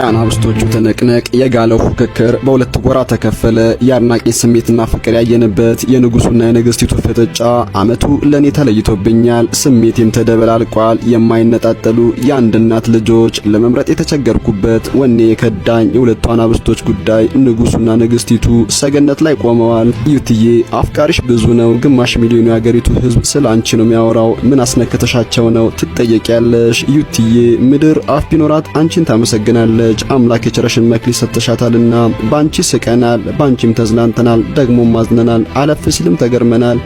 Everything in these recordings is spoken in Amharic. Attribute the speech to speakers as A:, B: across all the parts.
A: አናብስቶቹ ተነቅነቅ የጋለው ፉክክር በሁለት ጎራ ተከፈለ። የአድናቂ ስሜትና ፍቅር ያየንበት የንጉሱና የንግስቲቱ ፍጥጫ አመቱ ለኔ ተለይቶብኛል። ስሜቴም ተደበላልቋል። የማይነጣጠሉ የአንድ እናት ልጆች ለመምረጥ የተቸገርኩበት ወኔ የከዳኝ የሁለቱ አናብስቶች ጉዳይ። ንጉሱና ንግስቲቱ ሰገነት ላይ ቆመዋል። ዩትዬ አፍቃሪሽ ብዙ ነው። ግማሽ ሚሊዮኑ የአገሪቱ ህዝብ ስላንቺ ነው የሚያወራው። ምን አስነክተሻቸው ነው ትጠየቂያለሽ። ዩትዬ ምድር አፍ ቢኖራት አንቺን ታመሰግናለች። አምላክ የቸረሽን መክሊት ሰጥተሻታልና ባንቺ ስቀናል፣ ባንቺም ተዝናንተናል፣ ደግሞም ማዝነናል፣ አለፍ ሲልም ተገርመናል።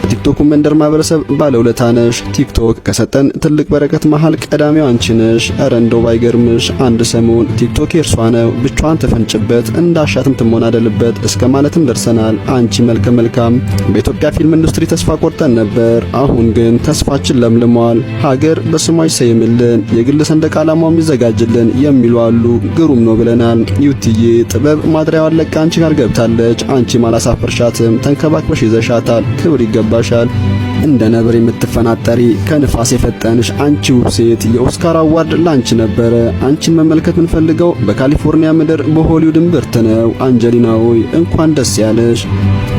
A: ቲክቶክ መንደር ማህበረሰብ ባለውለታ ነሽ። ቲክቶክ ከሰጠን ትልቅ በረከት መሃል ቀዳሚው አንቺ ነሽ። ኧረ እንደው ባይገርምሽ አንድ ሰሞን ቲክቶክ የእርሷ ነው ብቻዋን ተፈንጭበት እንዳሻትም ትሞናደልበት እስከ ማለትም ደርሰናል። አንቺ መልከ መልካም በኢትዮጵያ ፊልም ኢንዱስትሪ ተስፋ ቆርጠን ነበር። አሁን ግን ተስፋችን ለምልሟል። ሀገር በስሟ ይሰየምልን፣ የግል ሰንደቅ ዓላማው ይዘጋጅልን የሚሉ አሉ። ግሩም ነው ብለናል። ዩትዬ ጥበብ ማድሪያዋን ለቃ አንቺ ጋር ገብታለች። አንቺ ማላሳፈርሻትም ተንከባክበሽ ይዘሻታል። ክብር ይገባሻል። እንደ ነብር የምትፈናጠሪ ከንፋስ የፈጠንሽ አንቺ ውብ ሴት የኦስካር አዋርድ ላንቺ ነበረ። አንቺን መመልከት የምንፈልገው በካሊፎርኒያ ምድር በሆሊውድ እምብርት ነው። አንጀሊና ሆይ እንኳን ደስ ያለሽ።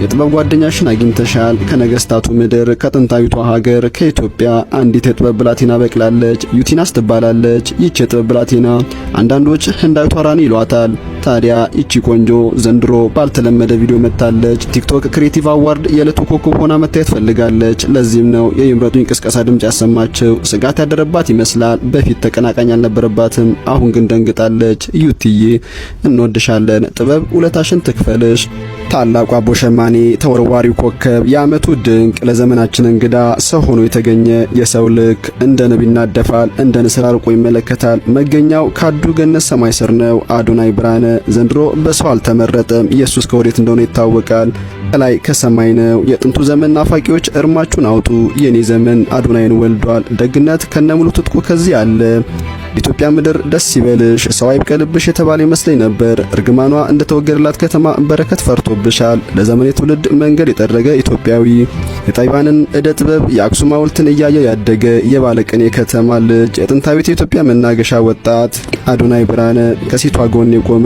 A: የጥበብ ጓደኛሽን አግኝተሻል። ከነገስታቱ ምድር ከጥንታዊቷ ሀገር ከኢትዮጵያ አንዲት የጥበብ ብላቴና በቅላለች። ዩቲናስ ትባላለች። ይህች የጥበብ ብላቴና አንዳንዶች ህንዳዊቷ ራኒ ይሏታል። ታዲያ ይቺ ቆንጆ ዘንድሮ ባልተለመደ ቪዲዮ መታለች። ቲክቶክ ክሬቲቭ አዋርድ የዕለቱ ኮከብ ሆና መታየት ፈልጋለች። ለዚህም ነው የይምረጡኝ ቅስቀሳ ድምጽ ያሰማችው። ስጋት ያደረባት ይመስላል። በፊት ተቀናቃኝ አልነበረባትም፣ አሁን ግን ደንግጣለች። ዩትዬ እንወድሻለን፣ ጥበብ ውለታሽን ትክፈልሽ። ታላቁ አቦ ሸማኔ ተወርዋሪው ኮከብ የአመቱ ድንቅ ለዘመናችን እንግዳ ሰው ሆኖ የተገኘ የሰው ልክ እንደ ንብ ይናደፋል፣ እንደ ንስር አርቆ ይመለከታል። መገኛው ካዱ ገነት ሰማይ ስር ነው። አዶናይ ብርሃነ ዘንድሮ በሰው አልተመረጠም። ኢየሱስ ከወዴት እንደሆነ ይታወቃል። ከላይ ከሰማይ ነው። የጥንቱ ዘመን ናፋቂዎች እርማችሁን አውጡ። የኔ ዘመን አዶናይን ወልዷል። ደግነት ከነሙሉ ትጥቁ ከዚህ አለ። ኢትዮጵያ ምድር ደስ ይበልሽ፣ ሰው አይብቀልብሽ የተባለ ይመስለኝ ነበር። እርግማኗ እንደተወገደላት ከተማ በረከት ፈርቶብሻል። ለዘመን የትውልድ መንገድ የጠረገ ኢትዮጵያዊ የጣይባንን እደ ጥበብ የአክሱም ሐውልትን እያየ ያደገ የባለቅኔ ከተማ ልጅ የጥንታዊት የኢትዮጵያ መናገሻ ወጣት አዶናይ ብርሃነ ከሴቷ ጎን የቆመ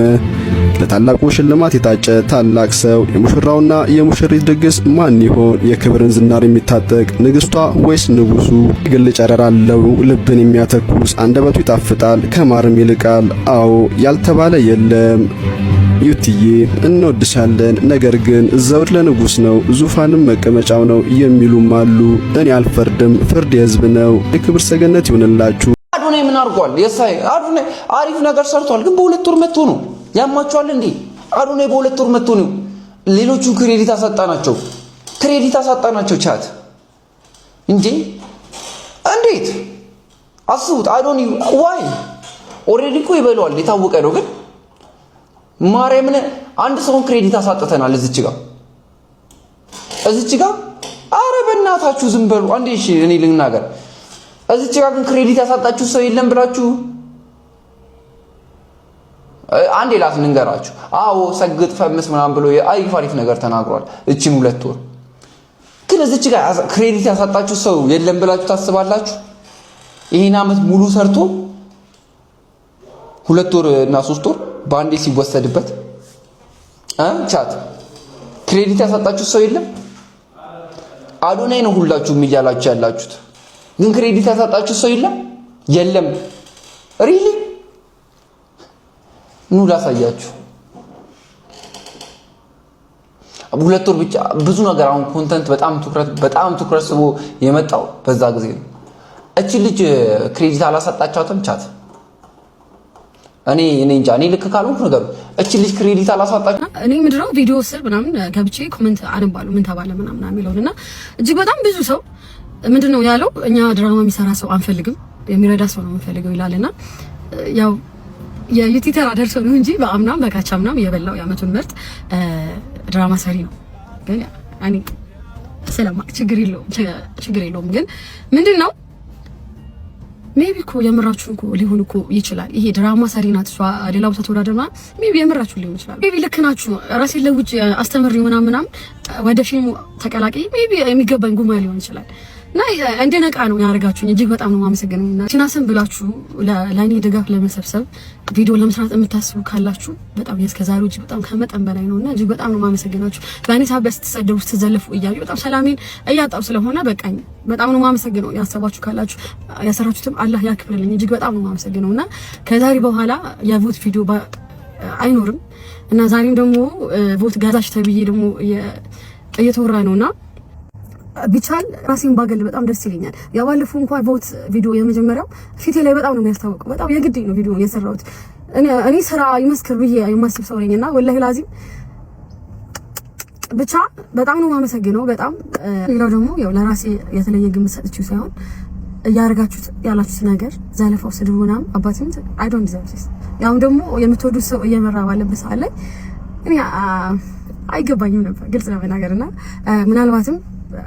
A: ለታላቁ ሽልማት የታጨ ታላቅ ሰው። የሙሽራውና የሙሽሪት ድግስ ማን ይሆን? የክብርን ዝናር የሚታጠቅ ንግስቷ ወይስ ንጉሱ? ግል ጨረር አለው ልብን የሚያተኩስ አንደበቱ ይጣፍጣል ከማርም ይልቃል። አዎ ያልተባለ የለም። ዩትዬ እንወድሻለን፣ ነገር ግን ዘውድ ለንጉስ ነው ዙፋንም መቀመጫው ነው የሚሉም አሉ። እኔ አልፈርድም፣ ፍርድ የህዝብ ነው። የክብር ሰገነት ይሁንላችሁ።
B: አዶናይ ምን አድርጓል? የሳይ አዶናይ አሪፍ ነገር ሰርቷል፣ ግን በሁለት ወር መጥቶ ነው ያማቸዋል እንዴ? አዶናይ በሁለት ወር መጥቶ ነው። ሌሎቹ ክሬዲት አሳጣናቸው ቻት እንጂ እንዴት አስቡት። አዶናይ ዋይ ኦሬዲ እኮ ይበለዋል የታወቀ ነው። ግን ማርያምን አንድ ሰውን ክሬዲት አሳጥተናል እዚች ጋር አረ በእናታችሁ ዝም በሉ አንዴ። እሺ እኔ ልናገር፣ እዚች ጋር ግን ክሬዲት ያሳጣችሁ ሰው የለም ብላችሁ አንዴ ላት ንገራችሁ። አዎ ሰግጥ ፈምስ ምናምን ብሎ አሪፍ ነገር ተናግሯል እቺን ሁለት ወር። ግን እዚች ጋር ክሬዲት ያሳጣችሁ ሰው የለም ብላችሁ ታስባላችሁ? ይሄን አመት ሙሉ ሰርቶ ሁለት ወር እና ሶስት ወር ባንዴ ሲወሰድበት ቻት ክሬዲት ያሳጣችሁ ሰው የለም? አዶናይ ነው ሁላችሁም እያላችሁ ያላችሁት፣ ግን ክሬዲት ያሳጣችሁ ሰው የለም። ሪሊ ኑ ላሳያችሁ። ሁለት ወር ብቻ ብዙ ነገር። አሁን ኮንተንት በጣም ትኩረት ስቦ የመጣው በዛ ጊዜ ነው። እቺ ልጅ ክሬዲት አላሳጣቻትም ቻት። እኔ እንጃ፣ እኔ ልክ ካልሆንኩ ነገሩ እቺ ልጅ ክሬዲት አላሳጣች።
C: እኔ ምንድነው ቪዲዮ ስር ምናምን ገብቼ ኮሜንት አነባለሁ ምን ተባለ ምናምን የሚለውና እጅግ በጣም ብዙ ሰው ምንድነው ያለው፣ እኛ ድራማ የሚሰራ ሰው አንፈልግም፣ የሚረዳ ሰው ነው የምንፈልገው ይላልና ያው የዩቲዩበር አደረሰው ነው እንጂ በአምናም በካቻምናም የበላው የአመቱን ምርጥ ድራማ ሰሪ ነው። ግን እኔ ስለማቅ ችግር የለውም። ግን ምንድነው ሜቢ እኮ የምራችሁ እኮ ሊሆን እኮ ይችላል። ይሄ ድራማ ሰሪ ናት እሷ ሌላ ቦታ ተወዳደርና ሜቢ የምራችሁ ሊሆን ይችላል። ሜቢ ልክ ናችሁ። ራሴን ለውጭ አስተምሪ ምናምን ወደ ፊልሙ ተቀላቀይ ሜቢ የሚገባኝ ጉማ ሊሆን ይችላል። እና እንደነቃ ነው ያደርጋችሁኝ። እጅግ በጣም ነው የማመሰግነው። እና ቲናስን ብላችሁ ለኔ ድጋፍ ለመሰብሰብ ቪዲዮ ለመስራት የምታስቡ ካላችሁ በጣም እስከዛሬው እጅግ በጣም ከመጠን በላይ ነውና እጅግ በጣም ነው የማመሰግናችሁ። በእኔ ሳቢያ ስትሰደቡ ስትዘለፉ እያዩ በጣም ሰላሜን እያጣው ስለሆነ በቃኝ። በጣም ነው የማመሰግነው። ያሰባችሁ ካላችሁ ያሰራችሁትም አላህ ያክብርልኝ። እጅግ በጣም ነው የማመሰግነው። እና ከዛሬ በኋላ የቮት ቪዲዮ አይኖርም እና ዛሬም ደግሞ ቮት ጋዛሽ ተብዬ ደግሞ እየተወራ ነውና ቢቻል ራሴን ባገል በጣም ደስ ይለኛል። ያባለፈው እንኳን ቮት ቪዲዮ የመጀመሪያው ፊቴ ላይ በጣም ነው የሚያስታውቀው። በጣም የግድ ነው ቪዲዮ የሰራሁት እኔ ስራ ይመስክር ብዬ የማስብ ሰው ነኝና ወላሂ ላዚም ብቻ በጣም ነው የማመሰግነው። በጣም ሌላው ደግሞ ያው ለራሴ የተለየ ግምት ሰጥቼው ሳይሆን እያደረጋችሁት ያላችሁት ነገር ዘለፋው፣ ስድብ ምናምን አባቴም አይ ዶንት ዲዘርቭ ዲስ። ያው ደግሞ የምትወዱት ሰው እየመራ ባለበት ሰዓት ላይ እኔ አይገባኝም ነበር ግልጽ ለመናገርና ምናልባትም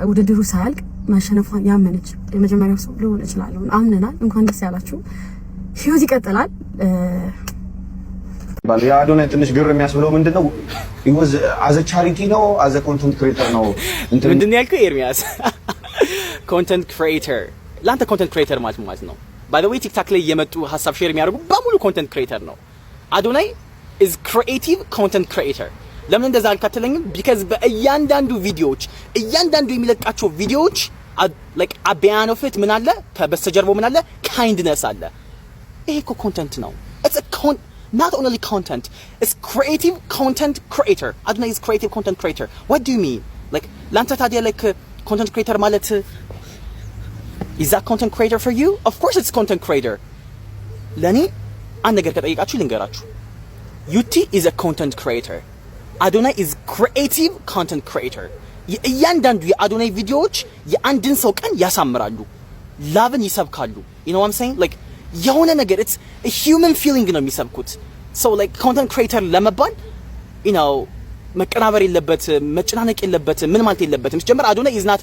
C: ውድድሩ ሳያልቅ ማሸነፏን ያመነች የመጀመሪያው ሰው ሊሆን ይችላል። አምነናል። እንኳን ደስ ያላችሁ። ህይወት ይቀጥላል።
D: የአዶናይ ትንሽ ግር የሚያስብለው ምንድነው ይወዝ አዘ ቻሪቲ ነው አዘ ኮንተንት ክሬተር ነው
E: ምንድነው ያልከው ኤርሚያስ? ኮንተንት ክሬተር ለአንተ ኮንተንት ክሬተር ማለት ነው። ባይ ዘ ዌይ ቲክታክ ላይ የመጡ ሀሳብ ሼር የሚያደርጉ በሙሉ ኮንተንት ክሬተር ነው። አዶናይ ኢዝ ክሪኤቲቭ ኮንተንት ክሬተር። ለምን እንደዛ አልካተለኝም? ቢካዝ በእያንዳንዱ ቪዲዮዎች እያንዳንዱ የሚለቃቸው ቪዲዮዎች ላይክ አቢያን ኦፍ ኢት ምን አለ ከበስተጀርባው ምን አለ? ካይንድነስ አለ። ይሄ እኮ ኮንተንት ነው። ኢትስ አ not only content, it's creative content creator. Adonai is creative content creator. What do you mean? Like lanta tadia like content creator ማለት is that content creator for you? Of course it's content creator. ለኔ አንድ ነገር ከጠይቃችሁ ልንገራችሁ። ዩቲ is a content creator. Adonai is creative content creator. እያንዳንዱ የአዶናይ ቪዲዮዎች የአንድን ሰው ቀን ያሳምራሉ፣ ላቭን ይሰብካሉ። You know what I'm saying? Like የሆነ ነገር it's a human feeling ነው የሚሰብኩት። So like content creator ለመባል you know መቀናበር የለበትም፣ መጨናነቅ የለበትም፣ ምን ማለት የለበትም። ሲጀምር አዶናይ is not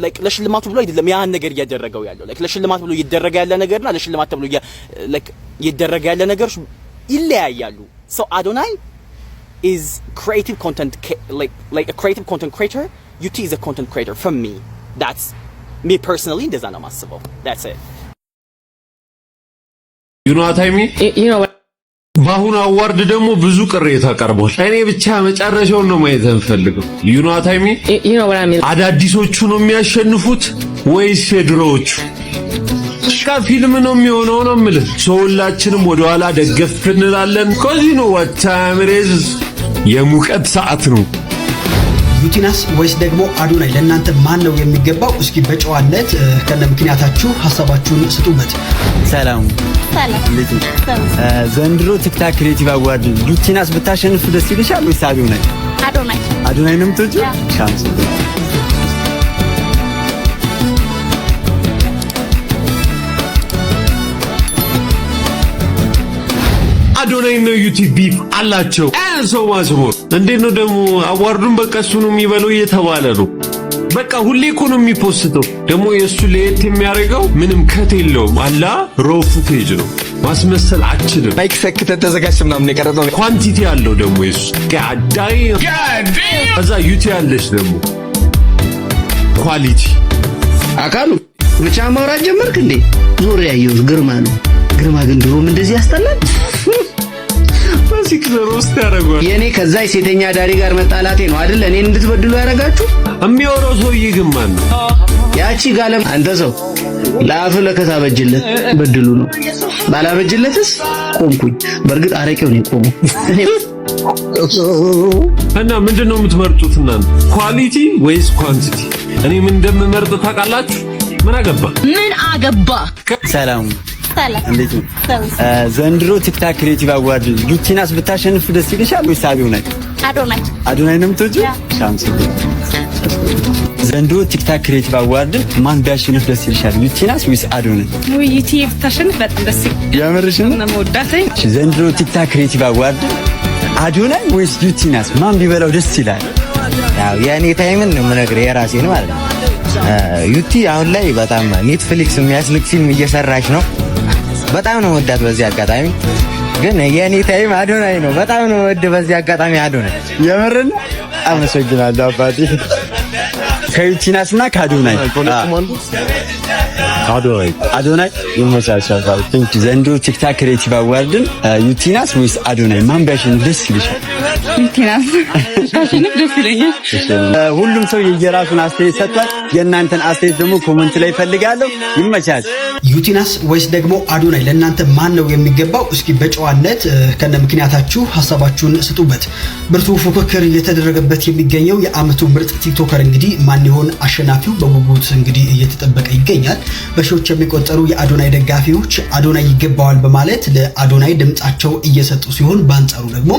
E: like ለሽልማቱ ብሎ አይደለም ያን ነገር እያደረገው ያለው። like ለሽልማት ብሎ ይደረጋ ያለ ነገርና ለሽልማት ተብሎ like ይደረጋ ያለ ነገሮች ይለያያሉ። So Adonai is creative content like a creative content creator. UT is a content creator for me. That's me personally. እንደዛ ነው የማስበው. That's it.
F: You know what I mean?
G: You know what?
F: በአሁኑ አዋርድ ደግሞ ብዙ ቅሬታ ቀርቧል። እኔ ብቻ መጨረሻውን ነው ማየት እንፈልገው። You know what I mean?
G: You know what I mean?
F: አዳዲሶቹ ነው የሚያሸንፉት ወይስ የድሮዎቹ? ሽካ ፊልም ነው የሚሆነው ነው የምልህ። ሁላችንም ወደ ኋላ ደገፍ እንላለን። ኮዚ ነው what time it is? የሙቀት ሰዓት ነው።
H: ዩቲናስ ወይስ ደግሞ አዶናይ ለእናንተ ማን ነው የሚገባው? እስኪ በጨዋነት ከነ ምክንያታችሁ ሐሳባችሁን ስጡበት።
I: ሰላም ዘንድሮ ቲክታክ ክሬቲቭ አዋርድ ዩቲናስ ብታሸንፍ ደስ ይልሻል ወይስ አዶናይ? አዶናይ ነው የምትወጂው? ቻንስ
F: አዶናይ ነው ዩቲዩብ ቢፍ አላቸው። ሰው ማስሞር እንዴት ነው ደግሞ አዋርዱን በቃ እሱ ነው የሚበለው እየተባለ ነው። በቃ ሁሌ እኮ ነው የሚፖስተው። ደግሞ የእሱ ለየት የሚያደርገው ምንም ከት የለውም። አላ ሮ ፉቴጅ ነው ማስመሰል አችልም።
I: ማይክ ሰክተህ ተዘጋጅ ምናምን የቀረጠው
F: ኳንቲቲ ያለው ደግሞ የሱ ጋዳይ ከዛ ዩቲ ያለች ደግሞ ኳሊቲ
J: አካሉ ብቻ ማውራት ጀመርክ እንዴ? ዙሪያ ያየው ግርማ ነው። ግርማ ግን ድሮም እንደዚህ ያስጠላል።
F: ሲክዘር ውስጥ ያደርጋል።
J: የኔ ከዛ ሴተኛ ዳሪ ጋር መጣላቴ ነው አይደል እኔን እንድትበድሉ ያደርጋችሁ?
F: የሚወራው ሰውዬ ግን ማን ነው?
J: ያቺ ጋለም አንተ ሰው ለአፍ ለከታ በጅለት በድሉ ነው። ባላበጅለትስ ቆምኩኝ። በእርግጥ አረቄው ነው ቆሞ።
F: እና ምንድነው የምትመርጡት እናንተ? ኳሊቲ ወይስ ኳንቲቲ? እኔ ምን እንደምመርጥ ታውቃላችሁ? ምን አገባ?
I: ሰላም እንዴት ነው? ዘንድሮ ቲክታክ ክሬቲቭ አዋርድ ዩቲናስ ብታሸንፍ ደስ ይልሻል ወይስ አዶናይ? አዶናይ ነው የምትወጂው? ቻንስ ዘንድሮ ቲክታክ ክሬቲቭ አዋርድ ማን ቢያሸንፍ ደስ ይልሻል? ዩቲናስ ወይስ አዶናይ?
G: ዩቲ ብታሸንፍ በጣም ደስ ይላል።
I: ያመረሽን
G: ነው የምወዳትኝ።
I: ዘንድሮ ቲክታክ ክሬቲቭ አዋርድ አዶናይ ወይስ ዩቲናስ ማን ቢበላው ደስ ይላል?
K: ያው የኔ ታይምን ነው የምነግርህ የራሴን ማለት ነው። ዩቲ አሁን ላይ በጣም ኔትፍሊክስ የሚያስልክ ፊልም እየሰራች ነው። በጣም ነው ወዳት። በዚህ አጋጣሚ ግን የኔ ታይም አዶናይ ነው። በጣም ነው ወድ። በዚህ አጋጣሚ አዶናይ የምርን አመሰግናለሁ አባቴ።
I: ከዩቲናስና ከአዶናይ አዶናይ ይመቻቻል። ዘንድሮ ቲክታክ ክሬቲቭ አዋርድን ዩቲናስ ወይስ አዶናይ ማን ቢያሸንፍ ደስ ይልሻል?
G: ዩቲናስ ቢያሸንፍ ደስ ይለኛል።
I: ሁሉም ሰው የየራሱን አስተያየት ሰጥቷል። የእናንተን አስተያየት ደግሞ ኮሜንት ላይ ፈልጋለሁ። ይመቻች።
H: ዩቲናስ ወይስ ደግሞ አዶናይ ለእናንተ ማን ነው የሚገባው? እስኪ በጨዋነት ከነ ምክንያታችሁ ሀሳባችሁን ስጡበት። ብርቱ ፉክክር እየተደረገበት የሚገኘው የአመቱ ምርጥ ቲክቶከር እንግዲህ ማን ይሆን አሸናፊው በጉጉት እንግዲህ እየተጠበቀ ይገኛል። በሺዎች የሚቆጠሩ የአዶናይ ደጋፊዎች አዶናይ ይገባዋል በማለት ለአዶናይ ድምጻቸው እየሰጡ ሲሆን፣ በአንጻሩ ደግሞ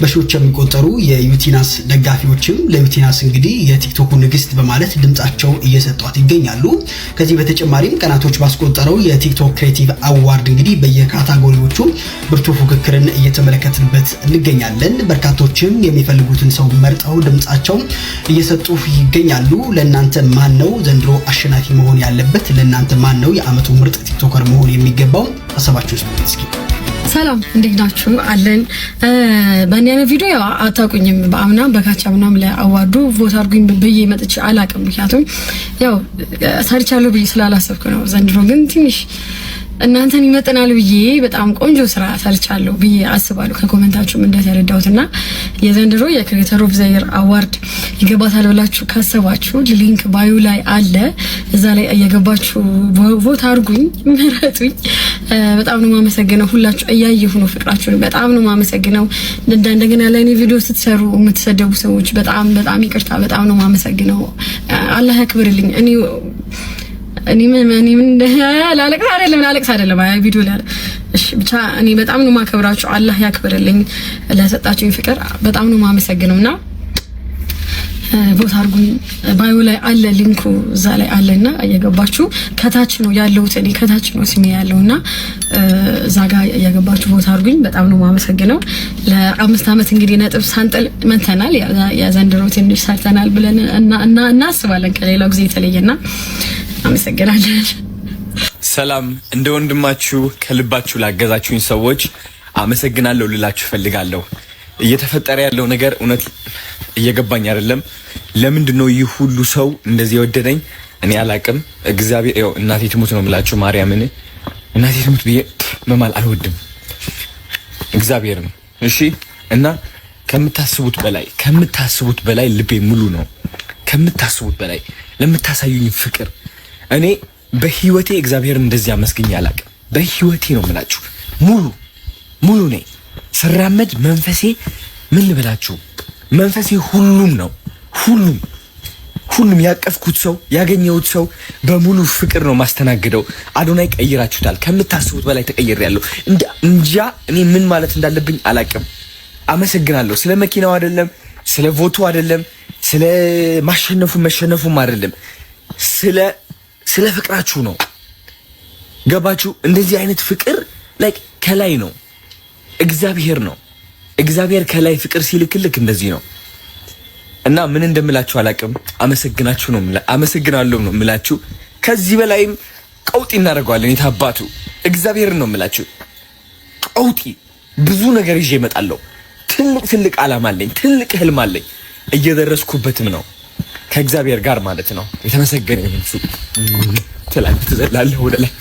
H: በሺዎች የሚቆጠሩ የዩቲናስ ደጋፊዎችም ለዩቲናስ እንግዲህ የቲክቶኩ ንግስት በማለት ድምጻቸው እየሰጧት ይገኛሉ። ከዚህ በተጨማሪም ቀናቶች ባስቆጠረው የቲክቶክ ክሬቲቭ አዋርድ እንግዲህ በየካታጎሪዎቹ ብርቱ ፉክክርን እየተመለከትንበት እንገኛለን። በርካቶችም የሚፈልጉትን ሰው መርጠው ድምጻቸው እየሰጡ ይገኛሉ። ለእናንተ ማን ነው ዘንድሮ አሸናፊ መሆን ያለበት? ለእናንተ ማን ነው የአመቱ ምርጥ ቲክቶከር መሆን የሚገባው? ሀሳባችሁ እስኪ።
C: ሰላም እንዴት ናችሁ? አለን በእኔ ቪዲዮ ያው አታውቁኝም። በአምናም በካቻምናም ለአዋርዱ ቮት አድርጉኝ ብዬ መጥቼ አላውቅም። ምክንያቱም ያው ሰርቻለሁ ብዬ ስላላሰብኩ ነው። ዘንድሮ ግን ትንሽ እናንተን ይመጥናል ብዬ በጣም ቆንጆ ስራ ሰርቻለሁ ብዬ አስባለሁ። ከኮሜንታችሁም እንደተረዳሁትና የዘንድሮ የክሬተር ኦፍ ዘ ኢየር አዋርድ ይገባታል ብላችሁ ካሰባችሁ ሊንክ ባዩ ላይ አለ። እዛ ላይ እየገባችሁ ቮት አድርጉኝ፣ ምረጡኝ። በጣም ነው የማመሰግነው። ሁላችሁ እያየሁ ነው ፍቅራችሁን። በጣም ነው የማመሰግነው። እንደገና ለኔ ቪዲዮ ስትሰሩ የምትሰደቡ ሰዎች በጣም ይቅርታ። በጣም ነው የማመሰግነው። አላህ ያክብርልኝ። እኔ ምን ላለቅስ አይደለም አይ ቪዲዮ ላይ እሺ፣ ብቻ እኔ በጣም ነው የማከብራችሁ። አላህ ያክብርልኝ ለሰጣችሁኝ ፍቅር በጣም ነው የማመሰግነውና ቮት አድርጉኝ። ባዩ ላይ አለ ሊንኩ እዛ ላይ አለና እየገባችሁ ከታች ነው ያለው እኔ ከታች ነው ስሜ ያለውና እዛ ጋር እየገባችሁ ቮት አድርጉኝ። በጣም ነው የማመሰግነው። ለ5 አመት እንግዲህ ነጥብ ሳንጥል መንተናል። የዘንድሮ ትንሽ ሰርተናል ብለን እናስባለን ከሌላው ጊዜ የተለየና አመሰግናለሁ።
L: ሰላም እንደ ወንድማችሁ ከልባችሁ ላገዛችሁኝ ሰዎች አመሰግናለሁ ልላችሁ ፈልጋለሁ። እየተፈጠረ ያለው ነገር እውነት እየገባኝ አይደለም። ለምንድነው ይህ ሁሉ ሰው እንደዚህ የወደደኝ? እኔ አላቅም። እግዚአብሔር ያው እናቴ ትሙት ነው የምላችሁ። ማርያምን እናቴ ትሙት ብዬ መማል አልወድም። እግዚአብሔር ነው እሺ። እና ከምታስቡት በላይ ልቤ ሙሉ ነው። ከምታስቡት በላይ ለምታሳዩኝ ፍቅር እኔ በህይወቴ እግዚአብሔርን እንደዚህ አመስግኜ አላቅም። በህይወቴ ነው የምላችሁ ሙሉ ነኝ። ስራመድ መንፈሴ ምን ልበላችሁ፣ መንፈሴ ሁሉም ነው። ሁሉም ያቀፍኩት ሰው ያገኘሁት ሰው በሙሉ ፍቅር ነው ማስተናግደው። አዶናይ ቀይራችሁታል። ከምታስቡት በላይ ተቀይሬያለሁ። እንጃ እኔ ምን ማለት እንዳለብኝ አላቅም። አመሰግናለሁ። ስለ መኪናው አይደለም፣ ስለ ቮቱ አይደለም፣ ስለ መሸነፉም አይደለም፣ ስለ ፍቅራችሁ ነው። ገባችሁ? እንደዚህ አይነት ፍቅር ላይክ ከላይ ነው እግዚአብሔር ነው። እግዚአብሔር ከላይ ፍቅር ሲልክልክ እንደዚህ ነው። እና ምን እንደምላችሁ አላቅም። አመሰግናለሁ ነው የምላችሁ። ከዚህ በላይም ቀውጢ እናደርገዋለን። የታባቱ እግዚአብሔርን ነው የምላችሁ። ቀውጢ ብዙ ነገር ይዤ እመጣለሁ። ትልቅ ዓላማ አለኝ። ትልቅ ህልም አለኝ። እየደረስኩበትም ነው ከእግዚአብሔር ጋር ማለት ነው። የተመሰገነ ይሁን። ትላለህ፣ ትዘላለህ ወደ ላይ